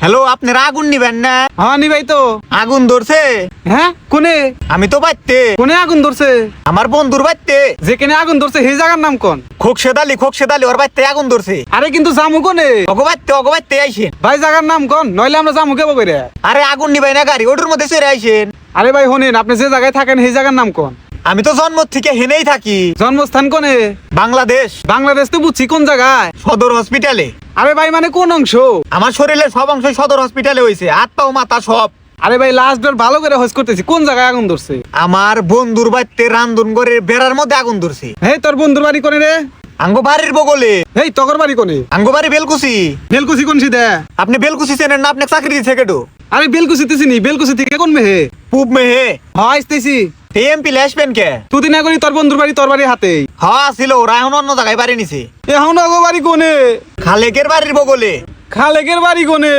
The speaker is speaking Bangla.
হ্যালো, আপনারা আগুন নিবেন না? হ্যাঁ নিবাই তো। আগুন ধরছে। হ্যাঁ কোনে? আমি তো বাইতে, কোনে আগুন ধরছে? আমার বন্ধুর বাইতে। যেখানে আগুন ধরছে সেই জায়গার নাম কোন? খোকশেদালি ওর বাইতে আগুন ধরছে। আরে কিন্তু জামু কোনে? অগবাইতে আইসেন। ভাই জায়গার নাম কোন? নইলে আমরা জামু কেবো করে। আরে আগুন নিবাই না গাড়ি, ওটার মধ্যে চড়ে আইসেন। আরে ভাই শোনেন, আপনি যে জায়গায় থাকেন সেই জায়গার নাম কোন? আমি তো জন্ম থেকে হেনেই থাকি। জন্মস্থান কোনে? বাংলাদেশ, বাংলাদেশ তো বুঝছি, কোন জায়গায়? সদর হসপিটালে। আরে ভাই মানে কোন অংশ? আমার শরীরের সব অংশ সদর হসপিটালে হয়েছে, হাত পাও মাথা সব। আরে ভাই লাস্ট বার ভালো করে হজ করতেছি, কোন জায়গায় আগুন ধরছে? আমার বন্ধুর বাইতে রান্ধন করে বেড়ার মধ্যে আগুন ধরছে। হেই তোর বন্ধুর বাড়ি কোনে রে? আঙ্গো বাড়ির বগলে। হেই তগর বাড়ি কোনে? আঙ্গো বাড়ি বেলকুচি। বেলকুচি কোন সিধে? আপনি বেলকুচি চেনেন না? আপনাকে চাকরি দিচ্ছে কেটু? আরে বেলকুচিতে চিনি, বেলকুচি থেকে কোন মেহে? পূব মেহে। হ্যাঁ আসতেছি। এমপি আসবেন কে? দুদিন আগে তোর বন্ধুর বাড়ি তোর বাড়ি হাতে। হ্যাঁ ছিল, ওরা এখন অন্য জায়গায় বাড়ি নিছে। এখন আগো বাড়ি কোনে? খালেকের বাড়ির বগলে। খালেকের বাড়ি কোনে?